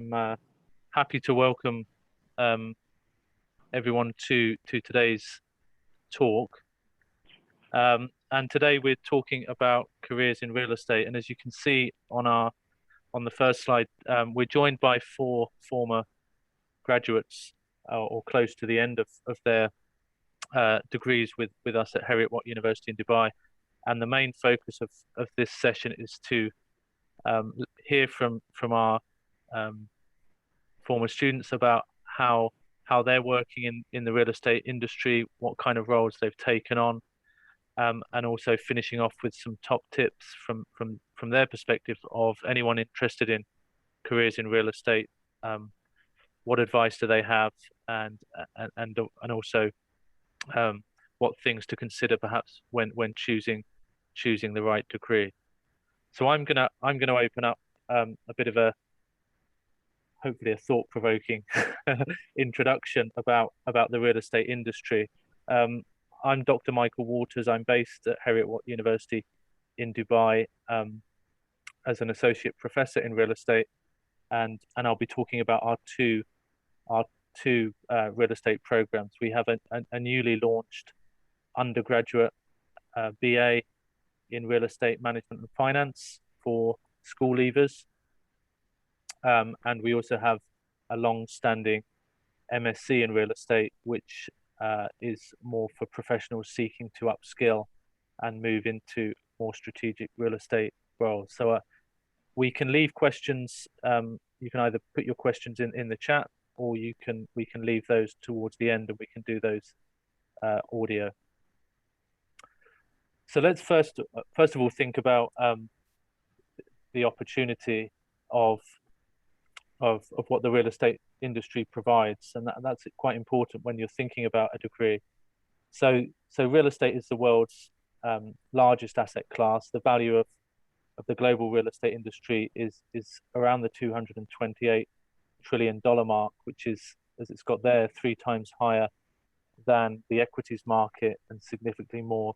I'm happy to welcome um, everyone to today's talk. And today we're talking about careers in real estate. And as you can see on the first slide, we're joined by four former graduates or close to the end of their degrees with us at Heriot-Watt University in Dubai. And the main focus of this session is to hear from our um, former students about how they're working in the real estate industry, what kind of roles they've taken on, and also finishing off with some top tips from their perspective of anyone interested in careers in real estate. What advice do they have, and and also what things to consider perhaps when choosing the right degree. So I'm gonna open up a bit of a hopefully a thought-provoking introduction about the real estate industry. Um, I'm Dr. Michael Waters. I'm based at Heriot-Watt University in Dubai as an associate professor in real estate, and I'll be talking about our two real estate programs. We have a newly launched undergraduate BA in real estate management and finance for school leavers. And we also have a long-standing MSc in real estate, which is more for professionals seeking to upskill and move into more strategic real estate roles. So we can leave questions. You can either put your questions in the chat, or we can leave those towards the end, and we can do those audio. So let's first of all think about the opportunity of what the real estate industry provides, and that's quite important when you're thinking about a degree. So real estate is the world's largest asset class. The value of the global real estate industry is around the $228 trillion mark, which is, as it's got there, 3 times higher than the equities market and significantly more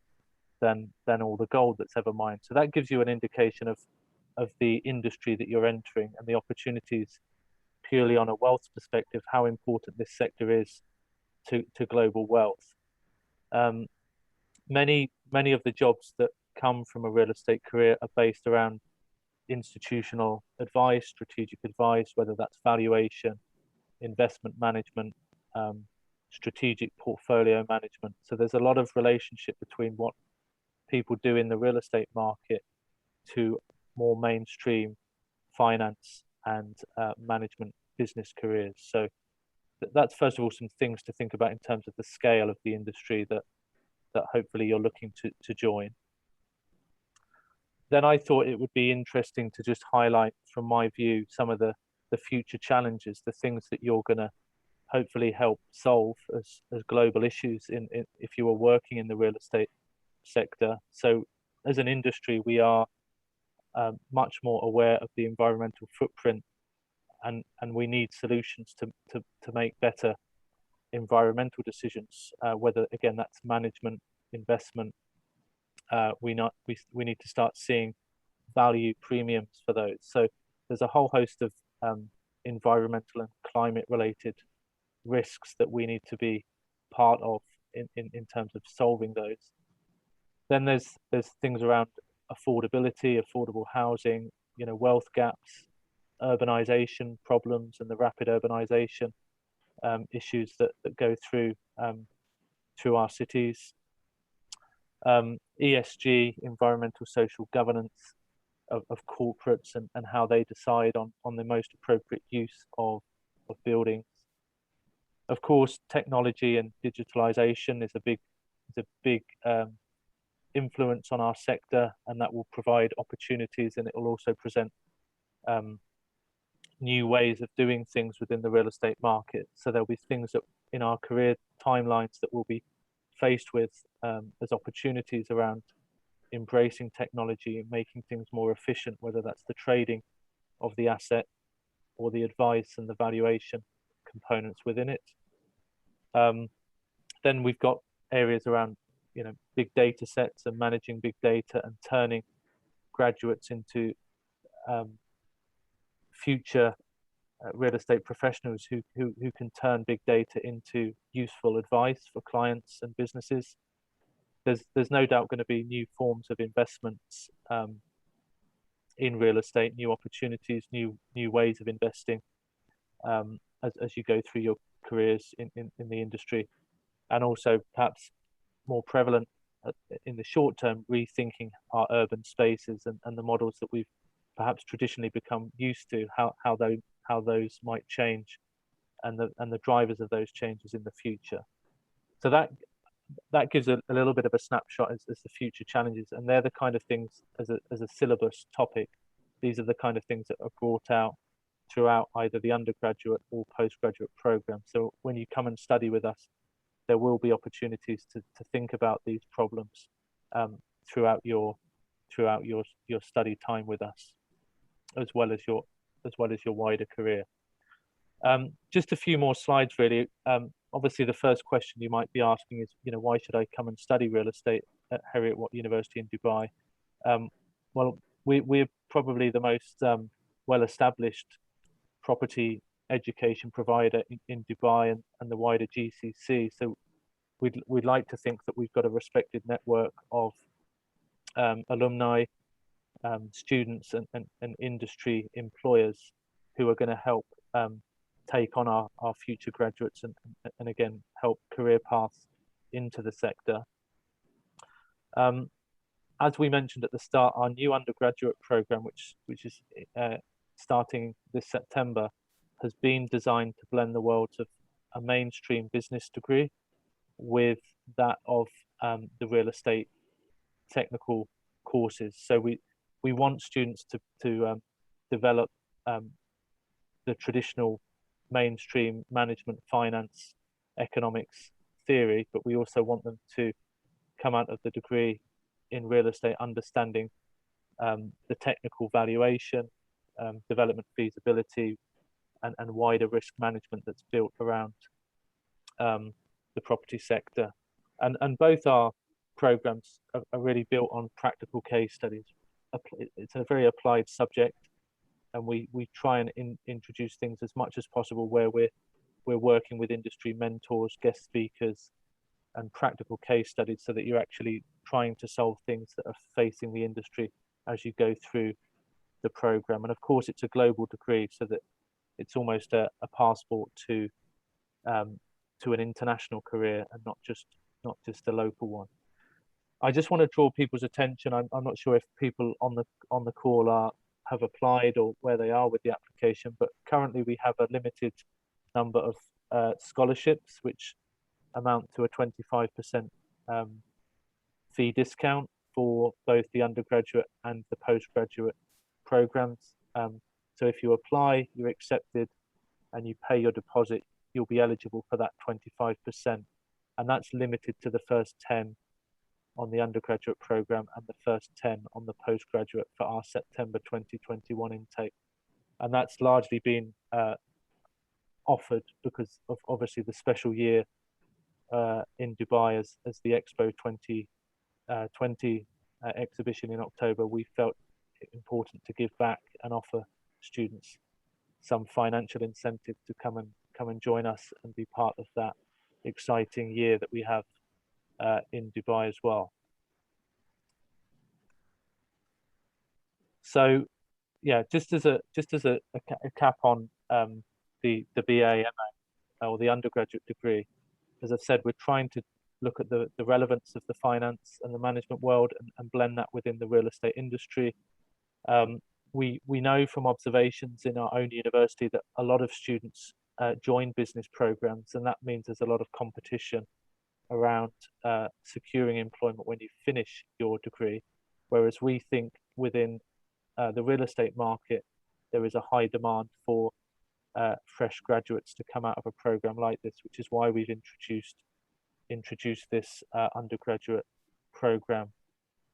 than all the gold that's ever mined. So that gives you an indication of the industry that you're entering and the opportunities purely on a wealth perspective, how important this sector is to global wealth. Many of the jobs that come from a real estate career are based around institutional advice, strategic advice, whether that's valuation, investment management, strategic portfolio management. So there's a lot of relationship between what people do in the real estate market to more mainstream finance and management business careers. So that's first of all some things to think about in terms of the scale of the industry that hopefully you're looking to join. Then I thought it would be interesting to just highlight from my view some of the future challenges, the things that you're going to hopefully help solve as global issues if you are working in the real estate sector. So as an industry, we are much more aware of the environmental footprint, and we need solutions to make better environmental decisions, whether again that's management, investment. We need to start seeing value premiums for those. So there's a whole host of environmental and climate related risks that we need to be part of in terms of solving those. Then there's things around affordability, affordable housing, wealth gaps, urbanization problems, and the rapid urbanization issues that go through our cities. ESG, environmental social governance of corporates, and how they decide on the most appropriate use of buildings. Of course, technology and digitalization is a big influence on our sector, and that will provide opportunities, and it will also present new ways of doing things within the real estate market. So there'll be things that in our career timelines that we'll be faced with as opportunities around embracing technology and making things more efficient, whether that's the trading of the asset or the advice and the valuation components within it. Then we've got areas around big data sets and managing big data and turning graduates into future real estate professionals who can turn big data into useful advice for clients and businesses. There's no doubt going to be new forms of investments in real estate, new opportunities, new ways of investing as you go through your careers in the industry, and also perhaps more prevalent in the short term, rethinking our urban spaces and the models that we've perhaps traditionally become used to, how those might change, and the drivers of those changes in the future. So that gives a little bit of a snapshot as the future challenges, and they're the kind of things as a syllabus topic. These are the kind of things that are brought out throughout either the undergraduate or postgraduate program. So when you come and study with us, there will be opportunities to think about these problems throughout your study time with us, as well as your wider career. Just a few more slides, really. Obviously, the first question you might be asking is, why should I come and study real estate at Heriot-Watt University in Dubai? Well, we're probably the most well-established property education provider in Dubai and the wider GCC. So we'd like to think that we've got a respected network of alumni, students, and industry employers who are going to help take on our future graduates and again help career paths into the sector. As we mentioned at the start, our new undergraduate program, which is starting this September, has been designed to blend the worlds of a mainstream business degree with that of the real estate technical courses. So we want students to develop the traditional mainstream management, finance, economics theory, but we also want them to come out of the degree in real estate understanding the technical valuation, development feasibility, and wider risk management that's built around the property sector. And both our programs are really built on practical case studies. It's a very applied subject, and we try and introduce things as much as possible where we're working with industry mentors, guest speakers, and practical case studies, so that you're actually trying to solve things that are facing the industry as you go through the program. And of course, it's a global degree, so that it's almost a passport to an international career and not just a local one. I just want to draw people's attention. I'm not sure if people on the call have applied or where they are with the application, but currently we have a limited number of scholarships, which amount to a 25% fee discount for both the undergraduate and the postgraduate programs. So if you apply, you're accepted, and you pay your deposit, you'll be eligible for that 25%. And that's limited to the first 10 on the undergraduate program and the first 10 on the postgraduate for our September 2021 intake. And that's largely been offered because of obviously the special year in Dubai as the Expo 2020 exhibition in October. We felt it important to give back and offer students some financial incentive to come and join us and be part of that exciting year that we have in Dubai as well. So yeah, just as a cap on the BA, MA, or the undergraduate degree, as I've said, we're trying to look at the relevance of the finance and the management world and blend that within the real estate industry. We know from observations in our own university that a lot of students join business programs, and that means there's a lot of competition around securing employment when you finish your degree, whereas we think within the real estate market there is a high demand for fresh graduates to come out of a program like this, which is why we've introduced this undergraduate program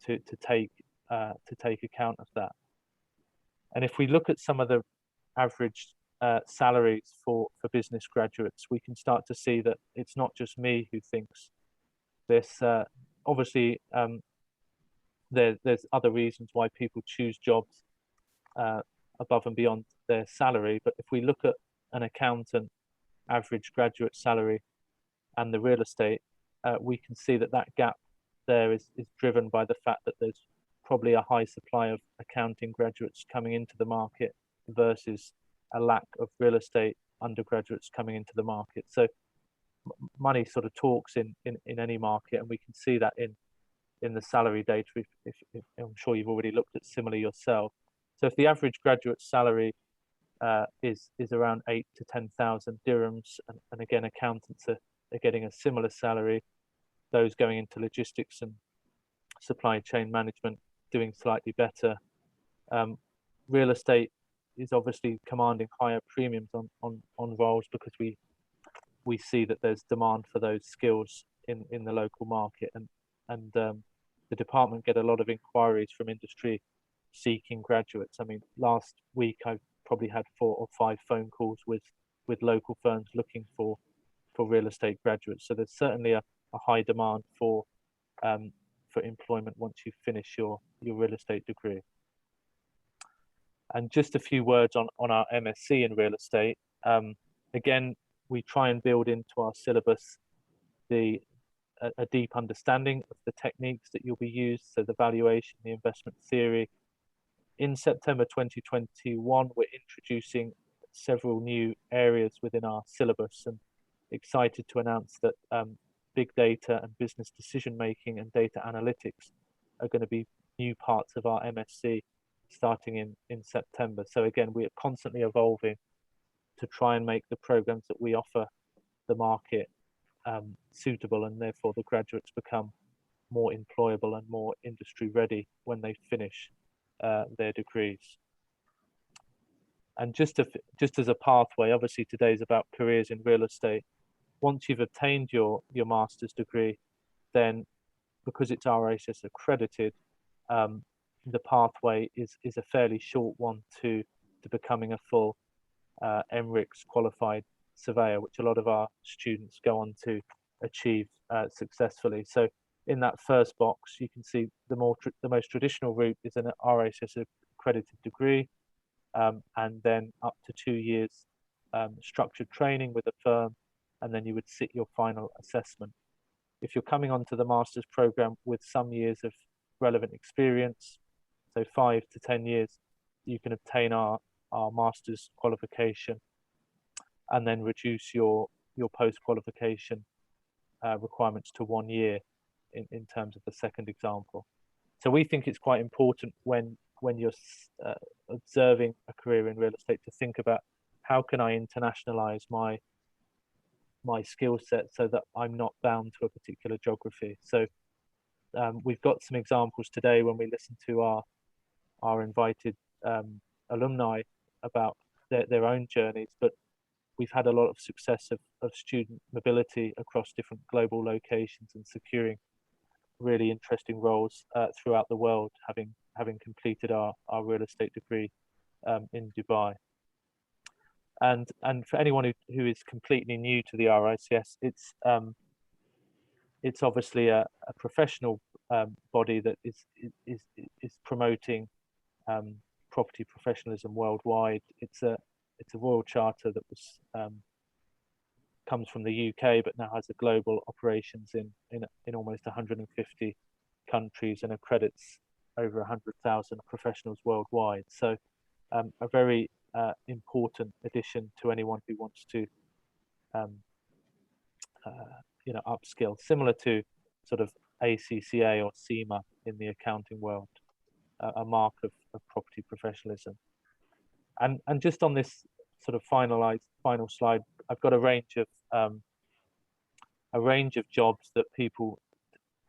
to take account of that. And if we look at some of the average salaries for business graduates, we can start to see that it's not just me who thinks this. Obviously, there's other reasons why people choose jobs above and beyond their salary. But if we look at an accountant average graduate salary and the real estate, we can see that that gap there is driven by the fact that there's probably a high supply of accounting graduates coming into the market versus a lack of real estate undergraduates coming into the market. So money sort of talks in any market, and we can see that in the salary data. If I'm sure you've already looked at similar yourself. So if the average graduate salary is around 8 to 10,000 dirhams, and again accountants are getting a similar salary, those going into logistics and supply chain management doing slightly better. Real estate is obviously commanding higher premiums on roles because we see that there's demand for those skills in the local market, and the department get a lot of inquiries from industry seeking graduates. I mean, last week I've probably had 4 or 5 phone calls with local firms looking for real estate graduates. So there's certainly a high demand for employment once you finish your real estate degree. And just a few words on our MSc in real estate. Again, we try and build into our syllabus a deep understanding of the techniques that you'll be used, so the valuation, the investment theory. In September 2021, we're introducing several new areas within our syllabus, and excited to announce that big data and business decision making and data analytics are going to be new parts of our MSc starting in September. So again, we are constantly evolving to try and make the programs that we offer the market suitable, and therefore the graduates become more employable and more industry ready when they finish their degrees. And just as a pathway, obviously today is about careers in real estate. Once you've obtained your master's degree, then because it's RICS accredited, the pathway is a fairly short one to becoming a full MRICS qualified surveyor, which a lot of our students go on to achieve successfully. So in that first box, you can see the most traditional route is an RICS accredited degree, and then up to 2 years structured training with a firm, and then you would sit your final assessment. If you're coming onto the master's program with some years of relevant experience, so 5 to 10 years, you can obtain our master's qualification and then reduce your post-qualification requirements to 1 year in terms of the second example. So we think it's quite important when you're observing a career in real estate to think about how can I internationalize my skill set so that I'm not bound to a particular geography. So we've got some examples today when we listen to our invited alumni about their own journeys, but we've had a lot of success of student mobility across different global locations and securing really interesting roles throughout the world, having completed our real estate degree in Dubai. And for anyone who is completely new to the RICS, it's obviously a professional body that is promoting property professionalism worldwide. It's a royal charter that was comes from the UK, but now has a global operations in almost 150 countries and accredits over 100,000 professionals worldwide. So a very important addition to anyone who wants to upskill, similar to sort of ACCA or CIMA in the accounting world, a mark of property professionalism. And just on this sort of final slide, I've got a range of jobs that people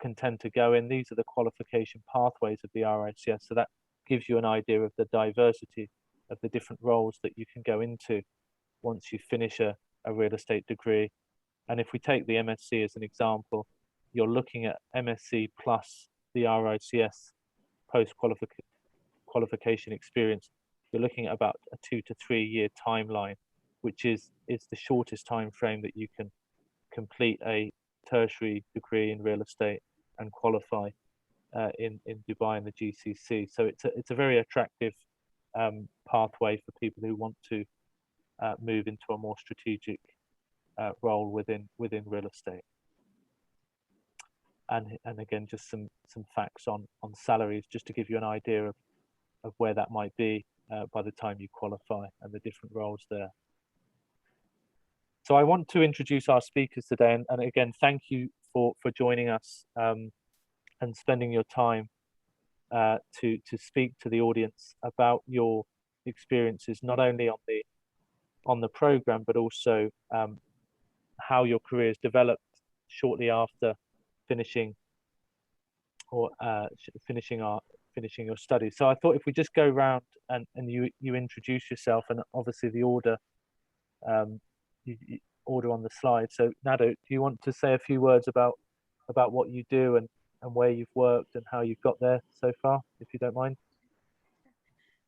can tend to go in. These are the qualification pathways of the RICS, so that gives you an idea of the diversity of the different roles that you can go into once you finish a real estate degree. And if we take the MSc as an example, you're looking at MSc plus the RICS post-qualification experience. You're looking at about a 2 to 3 year timeline, which is the shortest time frame that you can complete a tertiary degree in real estate and qualify in Dubai and the GCC. So it's a very attractive pathway for people who want to move into a more strategic role within real estate. And again, just some facts on salaries, just to give you an idea of where that might be by the time you qualify and the different roles there. So I want to introduce our speakers today, and again, thank you for joining us and spending your time to speak to the audience about your experiences, not only on the program, but also how your careers developed shortly after finishing your studies. So I thought if we just go around and you introduce yourself, and obviously the order order on the slide. So Nado, do you want to say a few words about what you do and where you've worked and how you've got there so far, if you don't mind?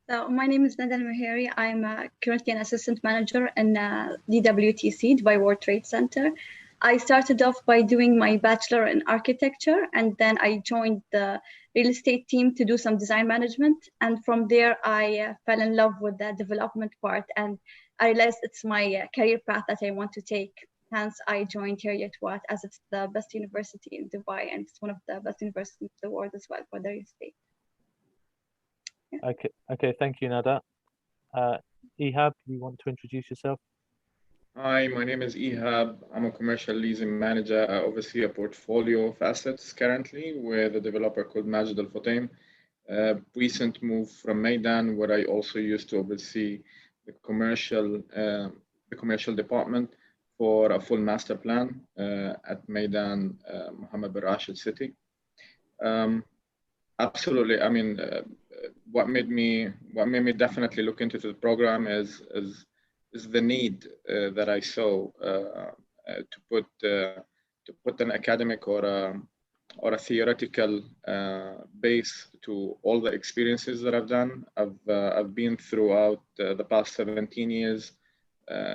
So my name is Nada Al-Mahiri. I'm currently an assistant manager in DWTC, Dubai World Trade Center. I started off by doing my bachelor in architecture, and then I joined the real estate team to do some design management. And from there, I fell in love with the development part, and I realized it's my career path that I want to take. Hence, I joined Heriot-Watt, as it's the best university in Dubai, and it's one of the best universities in the world as well for the real estate. Yeah. Okay, thank you, Nada. Ihab, you want to introduce yourself? Hi, my name is Ihab. I'm a commercial leasing manager. I oversee a portfolio of assets currently with a developer called Majid Al Futtaim. Recent move from Maidan, where I also used to oversee the commercial department for a full master plan at Maidan, Mohammed bin Rashid City. Absolutely. I mean, what made me definitely look into the program is the need that I saw to put an academic or a theoretical base to all the experiences that I've done. I've been throughout the past 17 years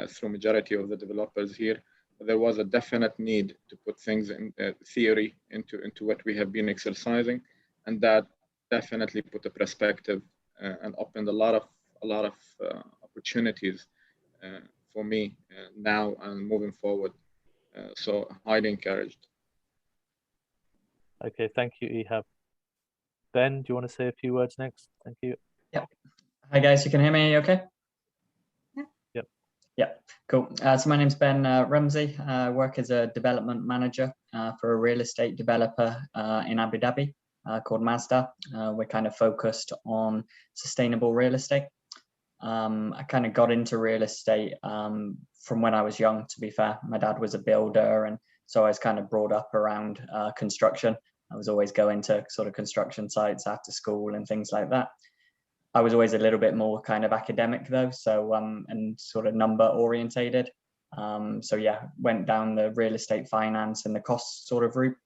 through majority of the developers here. There was a definite need to put things in theory into what we have been exercising, and that definitely put a perspective and opened a lot of opportunities for me now and moving forward. So highly encouraged. Okay, thank you, Ihab. Ben, do you want to say a few words next? Thank you. Yeah. Hi guys, you can hear me okay? Yep. Yeah, cool. So my name's Ben Ramsey. I work as a development manager for a real estate developer in Abu Dhabi called Mazda. We're kind of focused on sustainable real estate. I kind of got into real estate from when I was young, to be fair. My dad was a builder, and so I was kind of brought up around construction. I was always going to sort of construction sites after school and things like that. I was always a little bit more kind of academic though, so and sort of number orientated. So yeah, went down the real estate finance and the cost sort of route.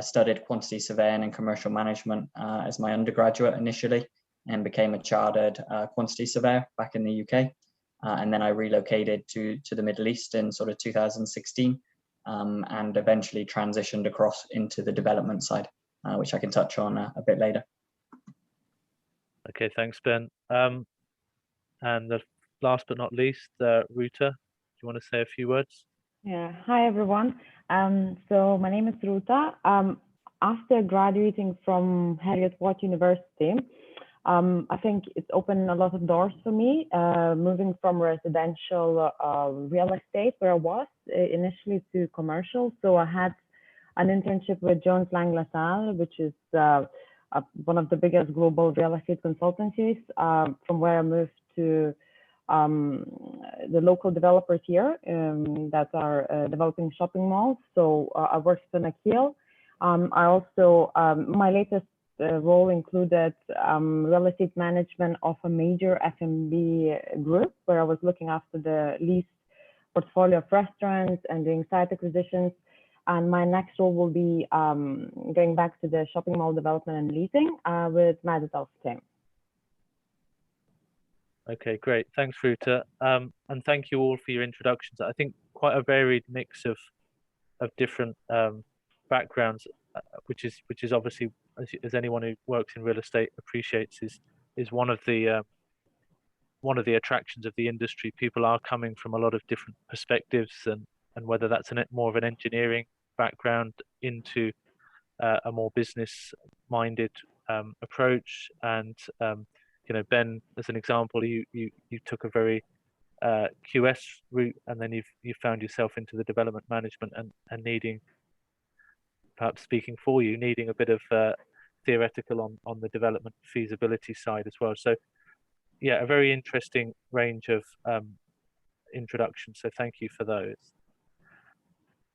Studied quantity surveying and commercial management as my undergraduate initially, and became a chartered quantity surveyor back in the UK. And then I relocated to the Middle East in sort of 2016, and eventually transitioned across into the development side, which I can touch on a bit later. Okay, thanks, Ben. And the last but not least, Ruta, do you want to say a few words? Yeah, hi everyone. So my name is Ruta. After graduating from Heriot-Watt University, I think it's opened a lot of doors for me, moving from residential real estate, where I was initially, to commercial. So I had an internship with Jones Lang LaSalle, which is one of the biggest global real estate consultancies, from where I moved to the local developers here that are developing shopping malls. So I worked for Nakheel. I also, my latest role included real estate management of a major F&B group, where I was looking after the lease portfolio of restaurants and doing site acquisitions. And my next role will be going back to the shopping mall development and leasing with Majid Al Futtaim. Okay, great. Thanks, Ruta. And thank you all for your introductions. I think quite a varied mix of different backgrounds, which is obviously, as anyone who works in real estate appreciates, is one of the one of the attractions of the industry. People are coming from a lot of different perspectives, and whether that's more of an engineering background into a more business-minded approach. And you know, Ben, as an example, you took a very QS route, and then you found yourself into the development management, and needing, perhaps speaking for you, needing a bit of theoretical on the development feasibility side as well. So yeah, a very interesting range of introductions. So thank you for those.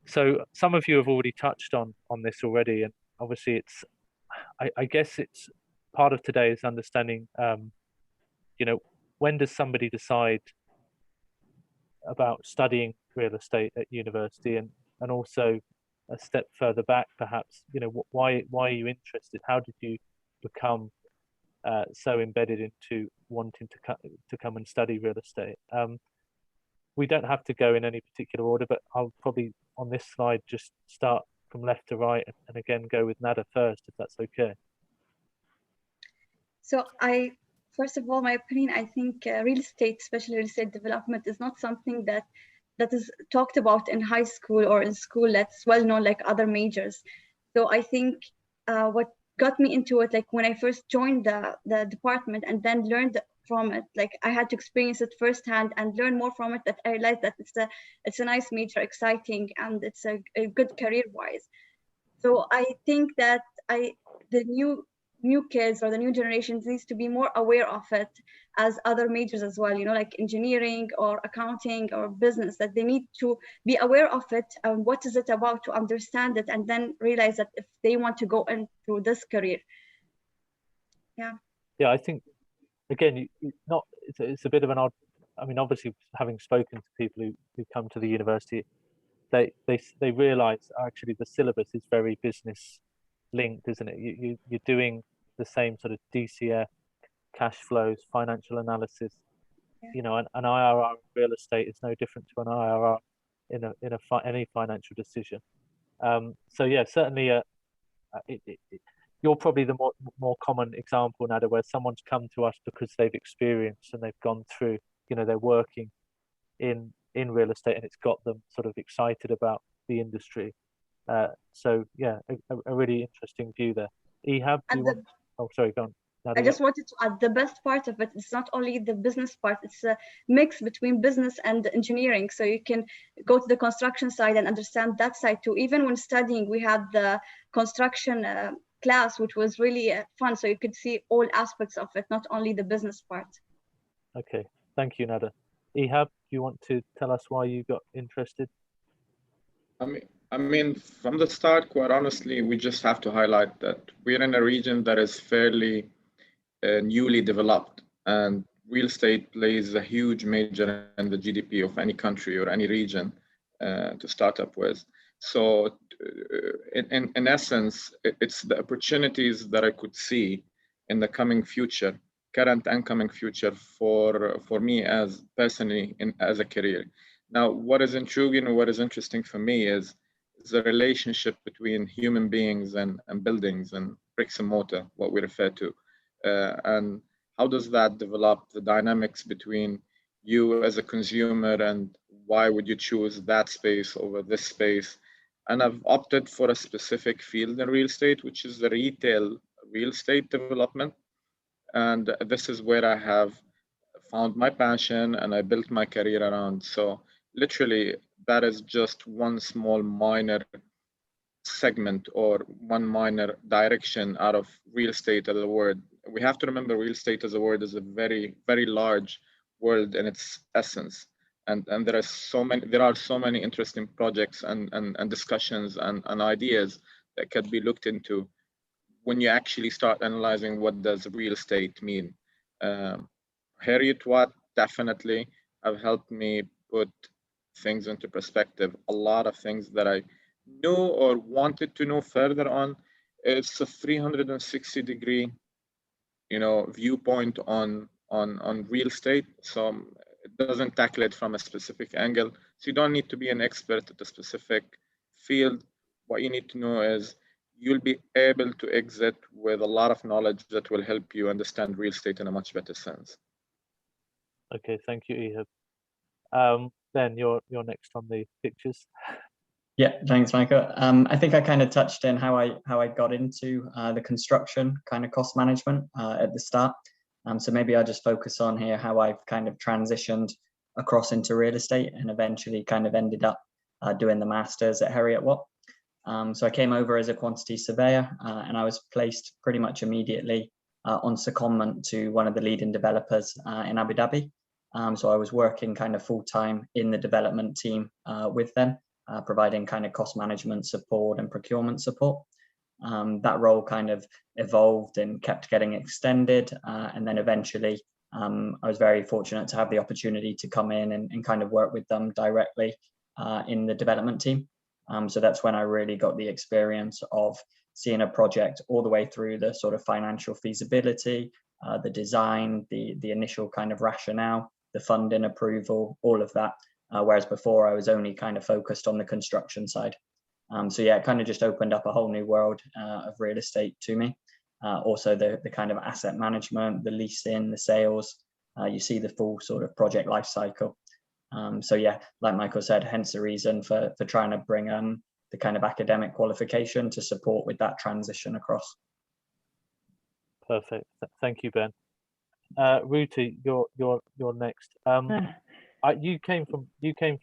So some of you have already touched on this already, and obviously it's, I guess it's part of today is understanding, you know, when does somebody decide about studying real estate at university, and also a step further back, perhaps, you know, why are you interested? How did you become so embedded into wanting to come and study real estate? We don't have to go in any particular order, but I'll probably on this slide just start from left to right, and again go with Nada first, if that's okay. So first of all, my opinion, I think real estate, especially real estate development, is not something that is talked about in high school or in school that's well known like other majors. So I think what got me into it, like when I first joined the department and then learned from it, like I had to experience it firsthand and learn more from it, that I realized that it's a nice major, exciting, and it's a good career-wise. So I think that the new kids or the new generations needs to be more aware of it as other majors as well, you know, like engineering or accounting or business, that they need to be aware of it and what is it about, to understand it, and then realize that if they want to go into this career. Yeah, I think again, it's a bit of an odd, I mean, obviously having spoken to people who come to the university, they realize actually the syllabus is very business linked, isn't it? You're doing the same sort of DCF, cash flows, financial analysis, you know, an IRR in real estate is no different to an IRR in any financial decision. So yeah, certainly you're probably the more common example, Nada, where someone's come to us because they've experienced and they've gone through, you know, they're working in real estate and it's got them sort of excited about the industry. So yeah, a really interesting view there. Ehab, oh sorry, go on. I just wanted to add, the best part of it is not only the business part, it's a mix between business and engineering. So you can go to the construction side and understand that side too. Even when studying, we had the construction class, which was really fun. So you could see all aspects of it, not only the business part. Okay, thank you, Nada. Ehab, do you want to tell us why you got interested? I mean, from the start, quite honestly, we just have to highlight that we're in a region that is fairly newly developed, and real estate plays a huge major in the GDP of any country or any region to start up with. So in essence, it's the opportunities that I could see in the coming future, current and coming future, for me as personally as a career. Now, what is intriguing and what is interesting for me is the relationship between human beings and buildings and bricks and mortar, what we refer to. And how does that develop the dynamics between you as a consumer, and why would you choose that space over this space? And I've opted for a specific field in real estate, which is the retail real estate development. And this is where I have found my passion and I built my career around. So literally, that is just one small minor segment or one minor direction out of real estate as a word. We have to remember real estate as a word is a very, very large world in its essence. And there are so many interesting projects and discussions and ideas that could be looked into when you actually start analyzing what does real estate mean. Heriot-Watt definitely have helped me put things into perspective. A lot of things that I knew or wanted to know further on. It's a 360-degree, you know, viewpoint on real estate. So it doesn't tackle it from a specific angle. So you don't need to be an expert at a specific field. What you need to know is you'll be able to exit with a lot of knowledge that will help you understand real estate in a much better sense. Okay, thank you, Ehab. Ben, you're next on the pictures. Yeah, thanks, Michael. I think I kind of touched in how I got into the construction kind of cost management at the start. So maybe I'll just focus on here how I've kind of transitioned across into real estate and eventually kind of ended up doing the masters at Heriot-Watt. So I came over as a quantity surveyor and I was placed pretty much immediately on secondment to one of the leading developers in Abu Dhabi. So I was working kind of full time in the development team with them, providing kind of cost management support and procurement support. That role kind of evolved and kept getting extended. And then eventually I was very fortunate to have the opportunity to come in and kind of work with them directly in the development team. So that's when I really got the experience of seeing a project all the way through the sort of financial feasibility, the design, the initial kind of rationale, the funding approval, all of that. Whereas before I was only kind of focused on the construction side. So yeah, it kind of just opened up a whole new world of real estate to me. Also the kind of asset management, the leasing, the sales, you see the full sort of project life cycle. So yeah, like Michael said, hence the reason for trying to bring the kind of academic qualification to support with that transition across. Perfect. Thank you, Ben. Ruti, you're next. You came from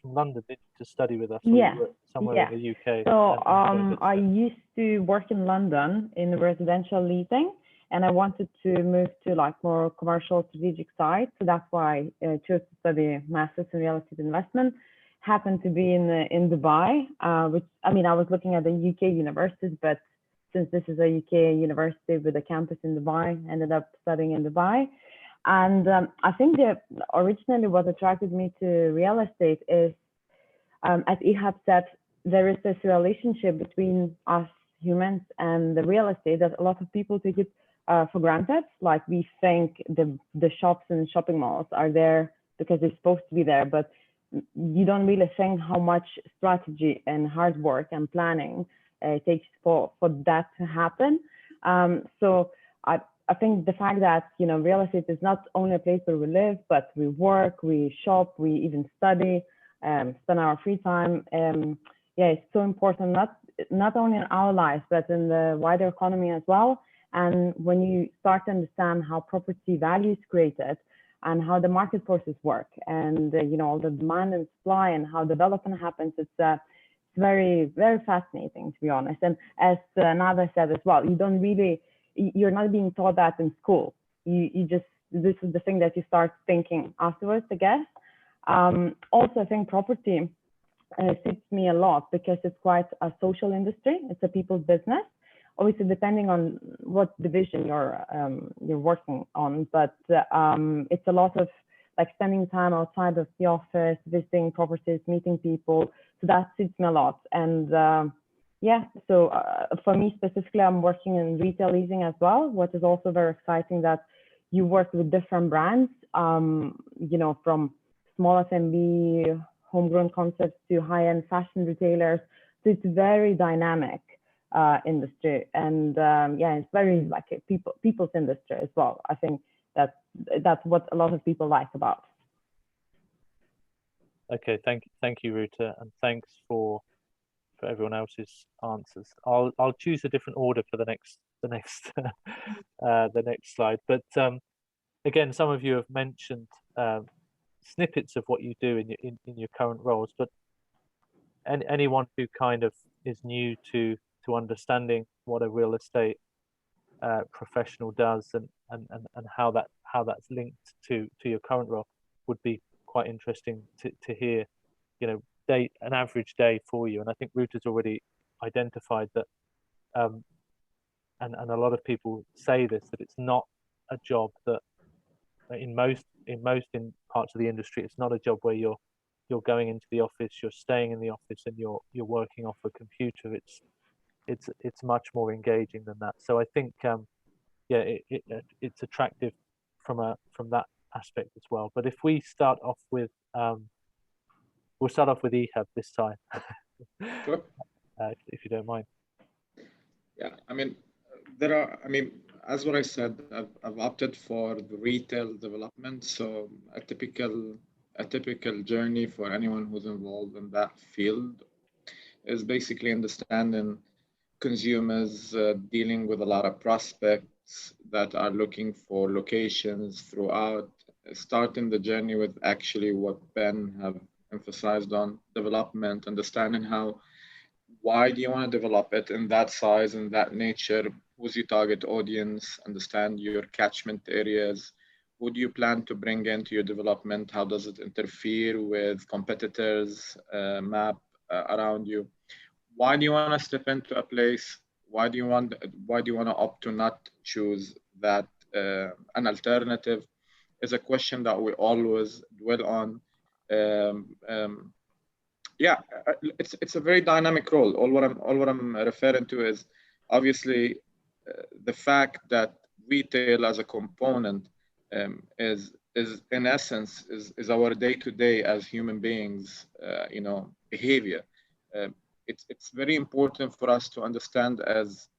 London, did you, to study with us? Yeah. Somewhere in the UK. So I used to work in London in residential leasing, and I wanted to move to like more commercial strategic side. So that's why I chose to study Masters in Real Estate Investment. Happened to be in Dubai, which I mean, I was looking at the UK universities, but since this is a UK university with a campus in Dubai, ended up studying in Dubai. And I think that originally what attracted me to real estate is, as Ehab said, there is this relationship between us humans and the real estate that a lot of people take it for granted. Like we think the shops and shopping malls are there because they're supposed to be there, but you don't really think how much strategy and hard work and planning it takes for that to happen. So I think the fact that, you know, real estate is not only a place where we live, but we work, we shop, we even study, spend our free time. Yeah, it's so important, not only in our lives, but in the wider economy as well. And when you start to understand how property value is created and how the market forces work and, you know, all the demand and supply and how development happens, it's very, very fascinating, to be honest. And as Nada said as well, you're not being taught that in school. You just, this is the thing that you start thinking afterwards, I guess. Also, I think property suits me a lot because it's quite a social industry. It's a people's business. Obviously, depending on what division you're working on, but it's a lot of like spending time outside of the office, visiting properties, meeting people. So that suits me a lot. And yeah, so for me specifically, I'm working in retail leasing as well, what is also very exciting that you work with different brands, you know, from small F&B, homegrown concepts to high-end fashion retailers. So it's very dynamic industry. And yeah, it's very like a people's industry as well. I think that's what a lot of people like about. Okay, thank you, Ruta, and thanks for everyone else's answers. I'll choose a different order for the next the next slide. But again, some of you have mentioned snippets of what you do in your current roles, but anyone who kind of is new to understanding what a real estate professional does and how that's linked to your current role would be quite interesting to hear, you know, an average day for you. And I think Ruta's already identified that, and a lot of people say this, that it's not a job that in most parts of the industry, it's not a job where you're going into the office, you're staying in the office, and you're working off a computer. It's much more engaging than that. So I think yeah, it's attractive from that aspect as well. But if we start off with we'll start off with Ehab this time. Sure. If you don't mind. Yeah, I mean, as what I said, I've opted for the retail development. So a typical journey for anyone who's involved in that field is basically understanding consumers, dealing with a lot of prospects that are looking for locations throughout, starting the journey with actually what Ben have emphasized on development, understanding why do you want to develop it in that size and that nature, who's your target audience, understand your catchment areas, who do you plan to bring into your development, how does it interfere with competitors, map around you. Why do you want to step into a place? Why do you want to opt to not choose that? An alternative is a question that we always dwell on. Yeah, it's a very dynamic role. All what I'm referring to is obviously the fact that retail as a component is in essence is our day-to-day as human beings, behavior. It's very important for us to understand as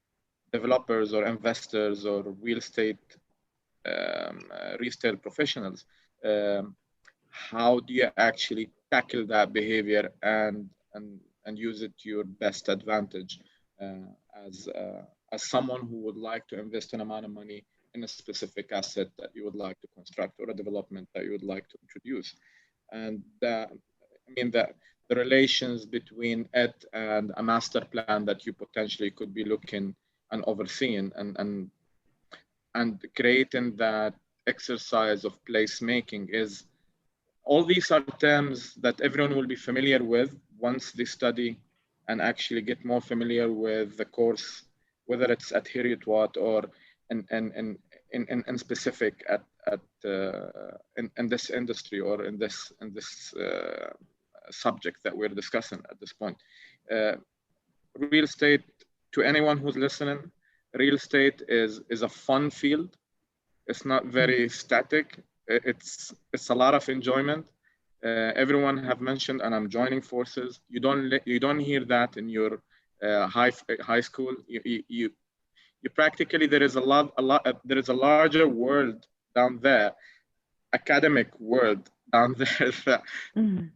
developers or investors or real estate retail professionals, how do you actually tackle that behavior and use it to your best advantage as someone who would like to invest an amount of money in a specific asset that you would like to construct or a development that you would like to introduce. And the relations between it and a master plan that you potentially could be looking and overseeing and creating that exercise of placemaking is, all these are terms that everyone will be familiar with once they study and actually get more familiar with the course, whether it's at Heriot-Watt or in specific in this industry or in this subject that we're discussing at this point. Real estate, to anyone who's listening, real estate is a fun field. It's not very static. It's a lot of enjoyment. Everyone have mentioned, and I'm joining forces. You don't hear that in your high school. You practically, there is a larger world down there, academic world down there that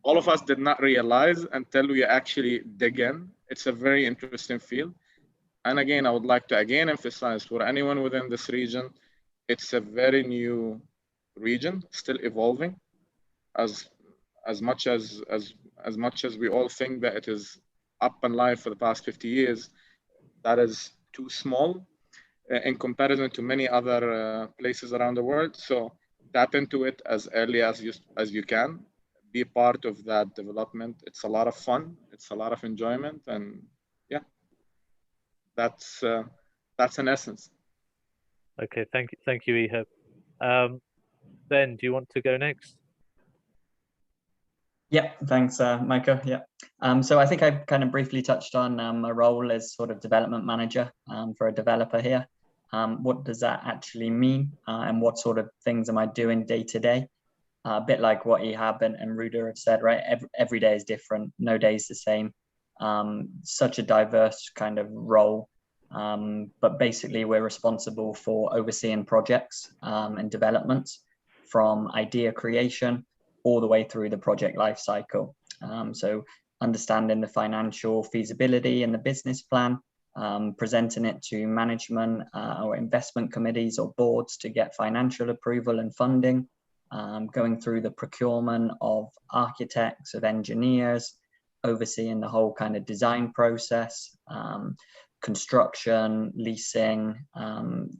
all of us did not realize until we actually dig in. It's a very interesting field. And again, I would like to emphasize for anyone within this region, it's a very new region, still evolving. As much as we all think that it is up and live for the past 50 years, that is too small in comparison to many other places around the world. So tap into it as early as you can. Be part of that development. It's a lot of fun. It's a lot of enjoyment, and yeah, that's in essence. Okay, thank you, Ehab. Ben, do you want to go next? Yeah, thanks, Micah. Yeah. So I think I kind of briefly touched on my role as sort of development manager for a developer here. What does that actually mean, and what sort of things am I doing day to day? A bit like what Ehab and Ruda have said, right? Every day is different. No day is the same. Such a diverse kind of role. But basically, we're responsible for overseeing projects and developments from idea creation all the way through the project life cycle. So understanding the financial feasibility and the business plan, presenting it to management or investment committees or boards to get financial approval and funding, going through the procurement of architects, of engineers, overseeing the whole kind of design process, construction, leasing,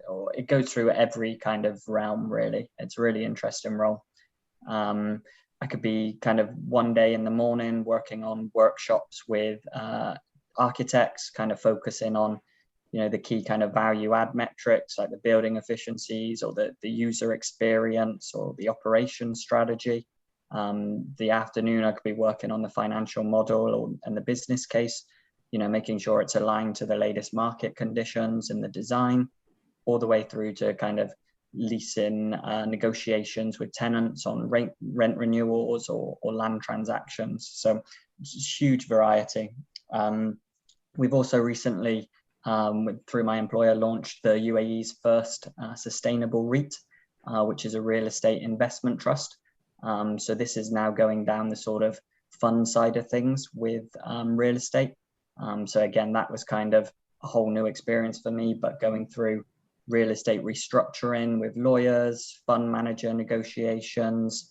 or it goes through every kind of realm, really. It's a really interesting role. I could be kind of one day in the morning working on workshops with architects, kind of focusing on, the key kind of value add metrics like the building efficiencies or the user experience or the operation strategy. The afternoon, I could be working on the financial model and the business case, making sure it's aligned to the latest market conditions and the design, all the way through to kind of leasing negotiations with tenants on rent renewals or land transactions. So it's a huge variety. We've also recently through my employer, launched the UAE's first sustainable REIT, which is a real estate investment trust. So this is now going down the sort of fund side of things with real estate. So again, that was kind of a whole new experience for me, but going through real estate restructuring with lawyers, fund manager negotiations,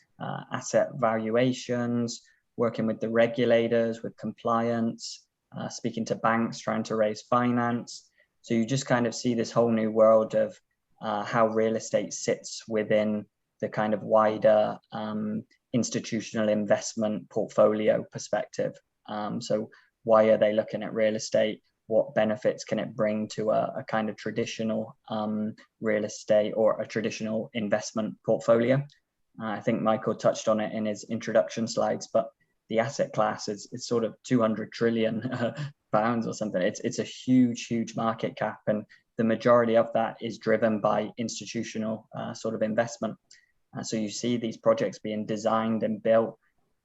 asset valuations, working with the regulators, with compliance, speaking to banks, trying to raise finance. So you just kind of see this whole new world of how real estate sits within the kind of wider institutional investment portfolio perspective. So why are they looking at real estate? What benefits can it bring to a kind of traditional real estate or a traditional investment portfolio? I think Michael touched on it in his introduction slides, but the asset class is sort of 200 trillion pounds or something. It's a huge market cap, and the majority of that is driven by institutional sort of investment. So you see these projects being designed and built,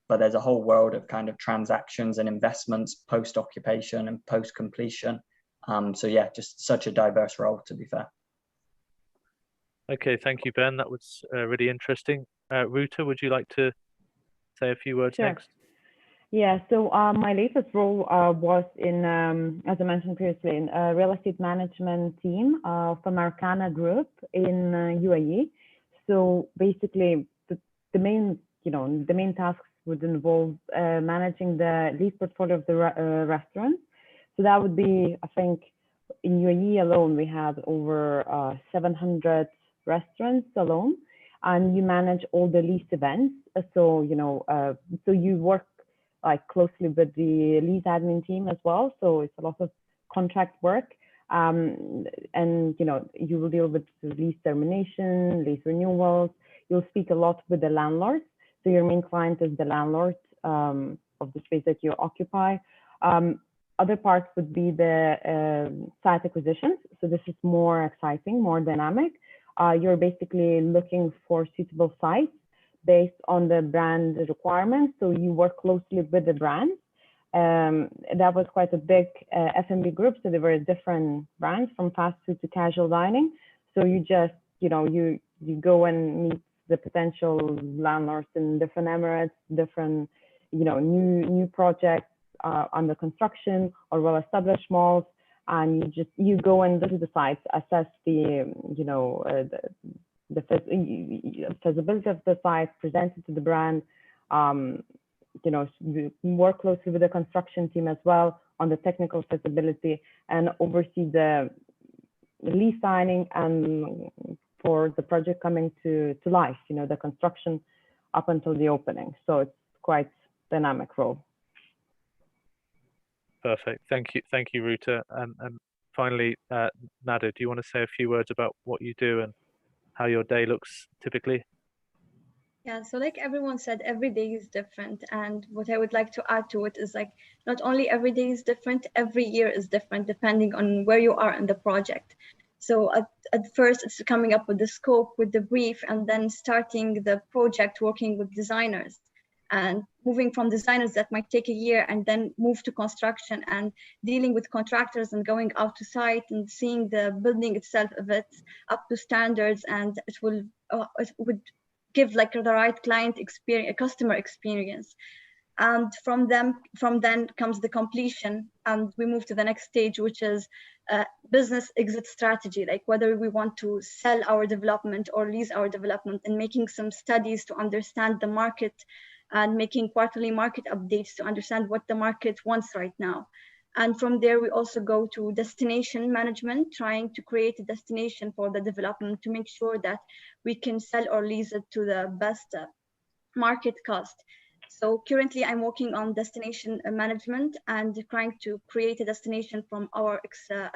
but there's a whole world of kind of transactions and investments post-occupation and post-completion. So yeah, just such a diverse role, to be fair. Okay, thank you, Ben. That was really interesting. Ruta, would you like to say a few words next? Yeah, so my latest role was in, as I mentioned previously, in a real estate management team for Marcana Group in UAE. So basically, the main tasks would involve managing the lease portfolio of the restaurants. So that would be, I think, in UAE alone, we have over 700 restaurants alone, and you manage all the lease events. So so you work like closely with the lease admin team as well. So it's a lot of contract work. And you will deal with lease termination, lease renewals. You'll speak a lot with the landlords. So your main client is the landlord of the space that you occupy. Other parts would be the site acquisitions. So this is more exciting, more dynamic. You're basically looking for suitable sites based on the brand requirements. So you work closely with the brands. That was quite a big F&B group. So there were different brands from fast food to casual dining. So you just, you go and meet the potential landlords in different emirates, different, new projects under construction or well-established malls. And you go and visit the sites, assess the feasibility of the site, present it to the brand, work closely with the construction team as well on the technical feasibility, and oversee the lease signing and for the project coming to life, the construction up until the opening. So it's quite dynamic role. Perfect. Thank you, Ruta. And finally, Nada, do you want to say a few words about what you do and how your day looks typically? Yeah, so like everyone said, every day is different. And what I would like to add to it is like, not only every day is different, every year is different, depending on where you are in the project. So at first it's coming up with the scope, with the brief, and then starting the project, working with designers and moving from designers that might take a year and then move to construction and dealing with contractors and going out to site and seeing the building itself, if it's up to standards, and it would give like the right client experience, customer experience. And from then comes the completion, and we move to the next stage, which is business exit strategy, like whether we want to sell our development or lease our development, and making some studies to understand the market and making quarterly market updates to understand what the market wants right now. And from there, we also go to destination management, trying to create a destination for the development to make sure that we can sell or lease it to the best market cost. So currently I'm working on destination management and trying to create a destination from our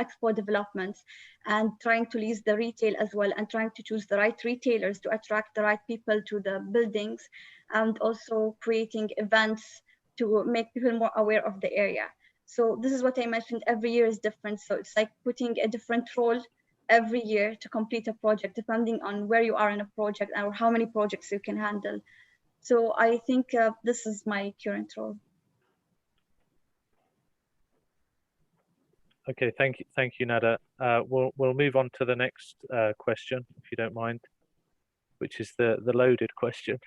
expo developments, and trying to lease the retail as well, and trying to choose the right retailers to attract the right people to the buildings, and also creating events to make people more aware of the area. So this is what I mentioned, every year is different. So it's like putting a different role every year to complete a project, depending on where you are in a project or how many projects you can handle. So I think this is my current role. Okay, thank you, Nada. We'll move on to the next question, if you don't mind, which is the loaded question.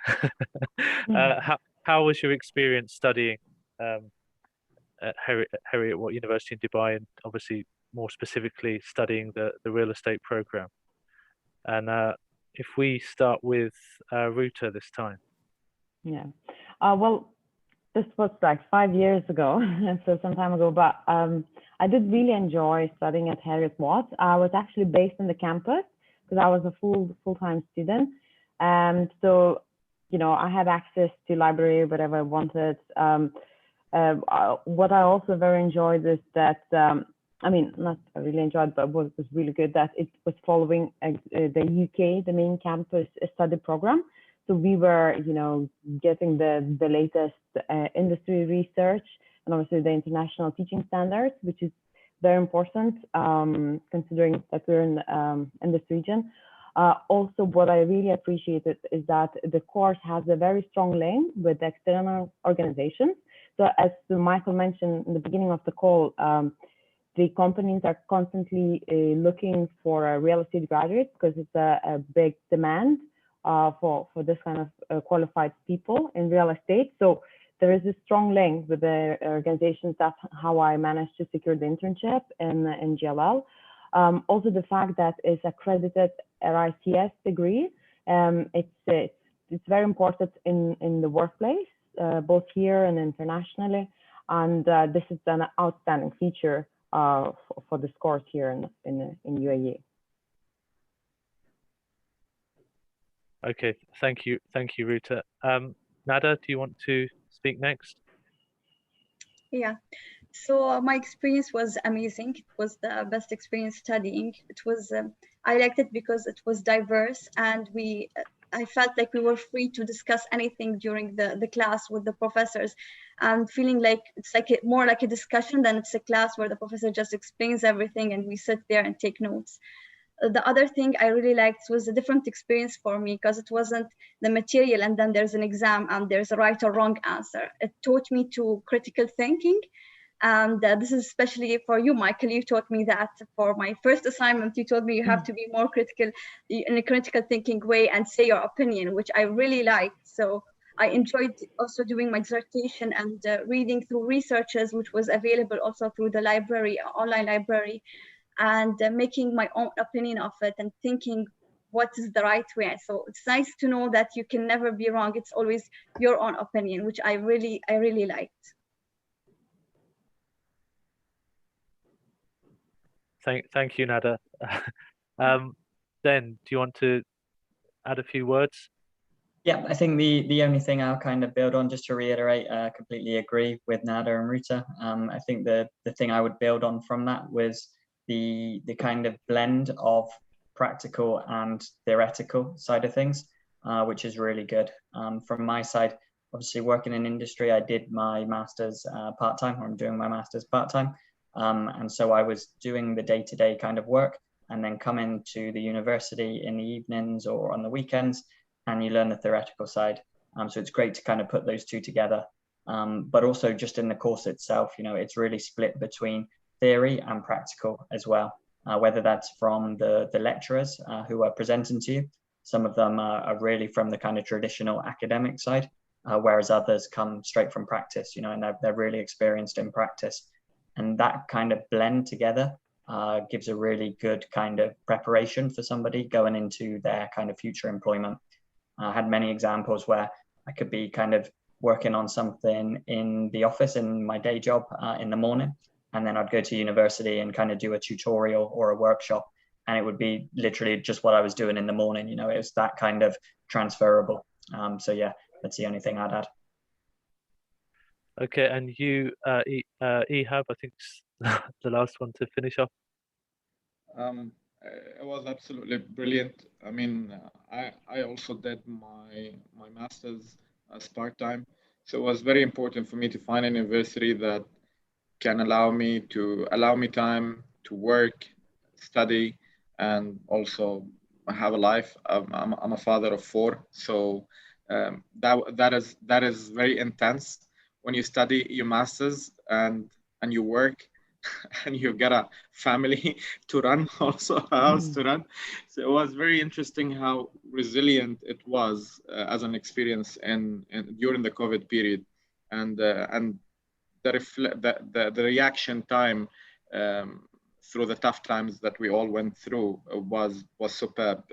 How was your experience studying at Heriot-Watt University in Dubai, and obviously more specifically studying the real estate program? And if we start with Ruta this time. Yeah. Well, this was like 5 years ago, so some time ago, but I did really enjoy studying at Heriot-Watt. I was actually based on the campus because I was a full-time student. And so, you know, I had access to library, whatever I wanted. What I also very enjoyed is that, I mean, not I really enjoyed, but what was really good that it was following the UK, the main campus study program. So we were, you know, getting the latest industry research and obviously the international teaching standards, which is very important considering that we're in this region. Also, what I really appreciated is that the course has a very strong link with external organizations. So as Michael mentioned in the beginning of the call, the companies are constantly looking for real estate graduates because it's a big demand for this kind of qualified people in real estate. So there is a strong link with the organizations. That's how I managed to secure the internship in GLL. Also, the fact that it's accredited RICS degree, it's very important in the workplace, both here and internationally. And this is an outstanding feature for this course here in UAE. Okay, thank you, Ruta. Nada, do you want to speak next? Yeah. So my experience was amazing. It was the best experience studying. It was I liked it because it was diverse, and I felt like we were free to discuss anything during the class with the professors, and feeling like it's like more like a discussion than it's a class where the professor just explains everything and we sit there and take notes. The other thing I really liked was a different experience for me because it wasn't the material and then there's an exam and there's a right or wrong answer. It taught me to critical thinking. And this is especially for you, Michael. You taught me that for my first assignment. You told me you have to be more critical in a critical thinking way and say your opinion, which I really liked. So I enjoyed also doing my dissertation and reading through researches, which was available also through the library, online library, and making my own opinion of it and thinking what is the right way. So it's nice to know that you can never be wrong. It's always your own opinion, which I really liked. Thank you, Nada. Then, do you want to add a few words? Yeah, I think the only thing I'll kind of build on, just to reiterate, completely agree with Nada and Ruta. I think the thing I would build on from that was the kind of blend of practical and theoretical side of things, which is really good. From my side, obviously working in industry, I did my master's part-time, or I'm doing my master's part-time. And so I was doing the day-to-day kind of work and then coming to the university in the evenings or on the weekends, and you learn the theoretical side. So it's great to kind of put those two together. But also just in the course itself, you know, it's really split between theory and practical as well, whether that's from the lecturers who are presenting to you. Some of them are really from the kind of traditional academic side, whereas others come straight from practice, you know, and they're really experienced in practice. And that kind of blend together gives a really good kind of preparation for somebody going into their kind of future employment. I had many examples where I could be kind of working on something in the office in my day job in the morning, and then I'd go to university and kind of do a tutorial or a workshop, and it would be literally just what I was doing in the morning. You know, it was that kind of transferable. So yeah, that's the only thing I'd add. Okay, and you, Ehab, I think the last one to finish off. It was absolutely brilliant. I mean, I also did my master's as part-time, so it was very important for me to find a university that can allow me time to work, study, and also have a life. I'm a father of 4, so that is very intense when you study your masters and you work. and you've got a family to run, also a house to run. So it was very interesting how resilient it was as an experience during the COVID period, and the reaction time through the tough times that we all went through was superb.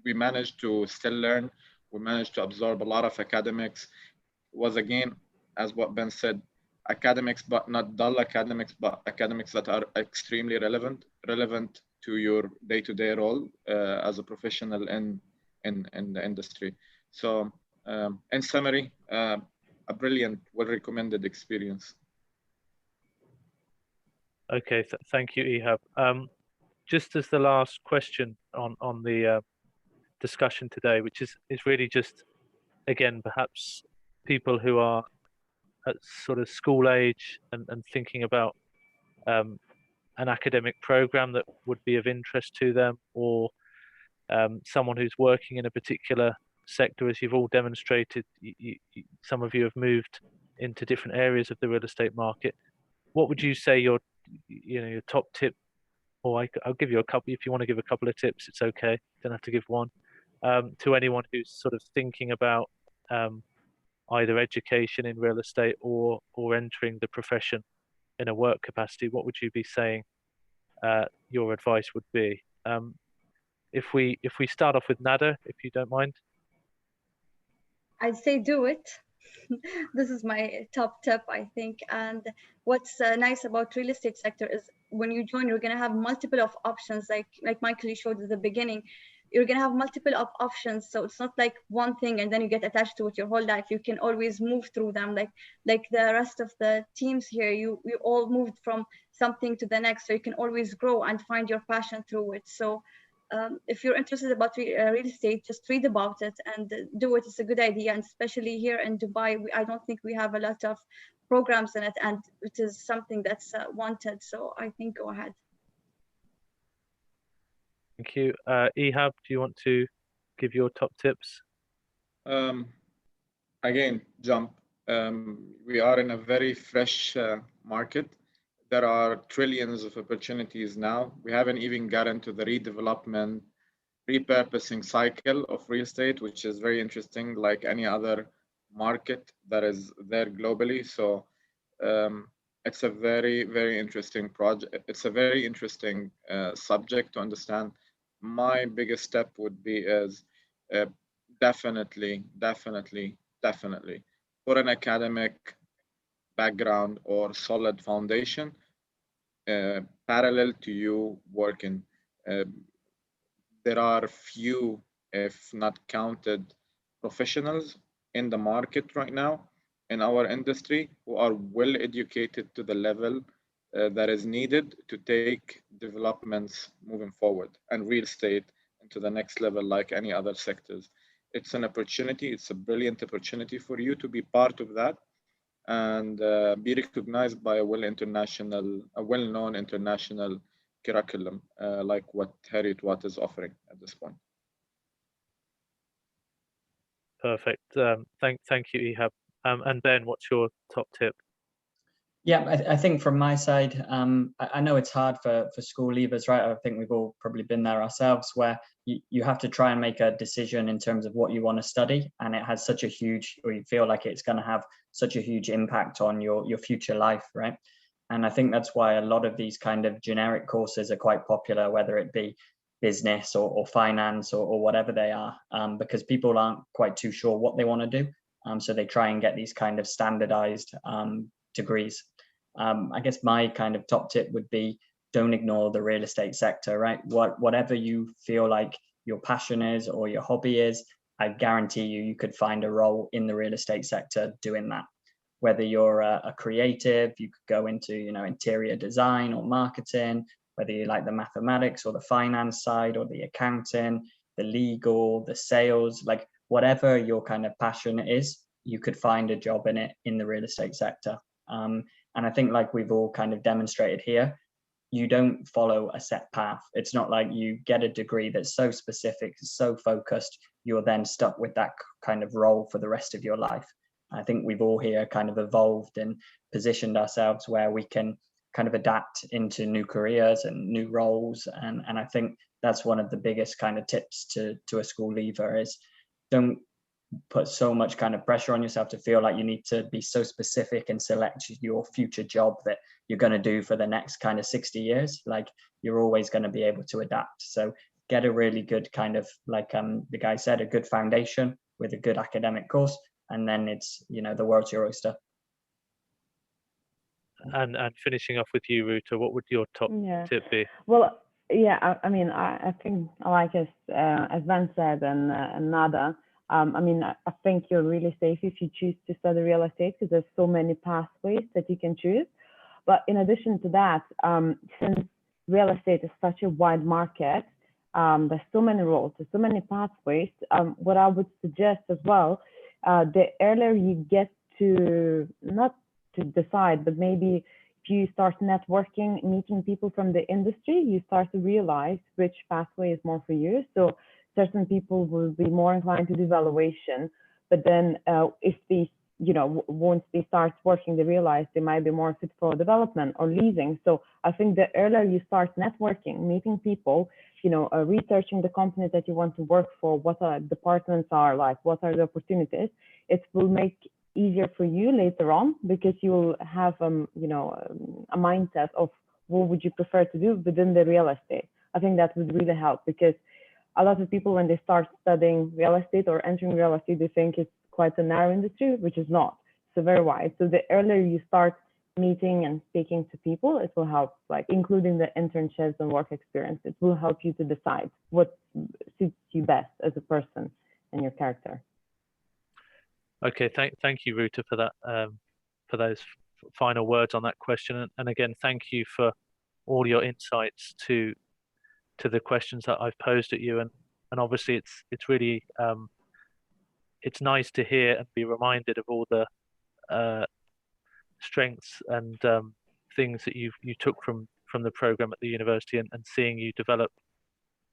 We managed to still learn. We managed to absorb a lot of academics. It was, again, as what Ben said, academics, but not dull academics, but academics that are extremely relevant to your day-to-day role as a professional in the industry. So in summary, a brilliant, well-recommended experience. Okay, thank you, Ihab. Just as the last question on the discussion today, which is really just, again, perhaps people who are at sort of school age and thinking about an academic program that would be of interest to them, or someone who's working in a particular sector, as you've all demonstrated. Some of you have moved into different areas of the real estate market. What would you say your top tip, or I'll give you a couple if you want to give a couple of tips. It's okay, don't have to give one, to anyone who's sort of thinking about either education in real estate or entering the profession in a work capacity. What would you be saying your advice would be? If we start off with Nada, if you don't mind. I'd say do it. This is my top tip, I think. And what's nice about real estate sector is when you join, you're going to have multiple of options, like Michael showed at the beginning. You're going to have multiple of options, so it's not like one thing and then you get attached to it your whole life. You can always move through them, like the rest of the teams here. You all moved from something to the next, so you can always grow and find your passion through it. So if you're interested about real estate, just read about it and do it. It's a good idea, and especially here in Dubai, I don't think we have a lot of programs in it, and it is something that's wanted. So I think go ahead. Thank you. Ihab, do you want to give your top tips? Again, jump. We are in a very fresh market. There are trillions of opportunities now. We haven't even gotten to the redevelopment, repurposing cycle of real estate, which is very interesting, like any other market that is there globally. So it's a very, very interesting project. It's a very interesting subject to understand. My biggest step would be is definitely for an academic background or solid foundation parallel to you working. There are few, if not counted, professionals in the market right now in our industry who are well educated to the level that is needed to take developments moving forward and real estate into the next level like any other sectors. It's an opportunity. It's a brilliant opportunity for you to be part of that and be recognized by a well-known international curriculum like what Heriot-Watt is offering at this point. Perfect. Thank you, Ihab. And Ben, what's your top tip? Yeah, I think from my side, I know it's hard for school leavers, right? I think we've all probably been there ourselves, where you have to try and make a decision in terms of what you want to study, and it has such a huge, or you feel like it's going to have such a huge impact on your future life, right? And I think that's why a lot of these kind of generic courses are quite popular, whether it be business or finance or whatever they are, because people aren't quite too sure what they want to do. So they try and get these kind of standardized degrees. I guess my kind of top tip would be don't ignore the real estate sector, right? Whatever you feel like your passion is or your hobby is, I guarantee you could find a role in the real estate sector doing that. Whether you're a creative, you could go into, interior design or marketing, whether you like the mathematics or the finance side or the accounting, the legal, the sales, like whatever your kind of passion is, you could find a job in it in the real estate sector. And I think like we've all kind of demonstrated here, you don't follow a set path. It's not like you get a degree that's so specific, so focused, you're then stuck with that kind of role for the rest of your life. I think we've all here kind of evolved and positioned ourselves where we can kind of adapt into new careers and new roles. And I think that's one of the biggest kind of tips to a school leaver is don't put so much kind of pressure on yourself to feel like you need to be so specific and select your future job that you're going to do for the next kind of 60 years. Like you're always going to be able to adapt. So get a really good kind of, like the guy said, a good foundation with a good academic course, and then it's, you know, the world's your oyster. And finishing off with you, Ruta, what would your top tip be? Well, yeah, I mean, I think I like as Ben said and Nada. I mean, I think you're really safe if you choose to study real estate because there's so many pathways that you can choose. But in addition to that, since real estate is such a wide market, there's so many roles, there's so many pathways. What I would suggest as well, the earlier you get to, not to decide, but maybe if you start networking, meeting people from the industry, you start to realize which pathway is more for you. So certain people will be more inclined to do valuation, but then if they, you know, once they start working, they realize they might be more fit for development or leasing. So I think the earlier you start networking, meeting people, you know, researching the company that you want to work for, what our departments are like, what are the opportunities, it will make easier for you later on because you will have, you know, a mindset of what would you prefer to do within the real estate. I think that would really help because a lot of people, when they start studying real estate or entering real estate, they think it's quite a narrow industry, which is not. It's very wide. So the earlier you start meeting and speaking to people, it will help, like including the internships and work experience. It will help you to decide what suits you best as a person and your character. Okay, thank you, Ruta, for that, for those final words on that question. And again, thank you for all your insights to the questions that I've posed at you. And obviously, it's really it's nice to hear and be reminded of all the strengths and things that you took from the program at the university, and seeing you develop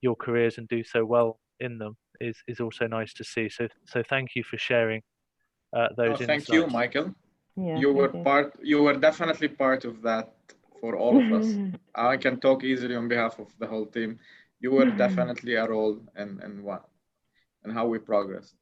your careers and do so well in them is also nice to see. So thank you for sharing those insights. Thank you, Michael. Yeah, you were definitely part of that for all of us. I can talk easily on behalf of the whole team. You were definitely a role in how we progressed.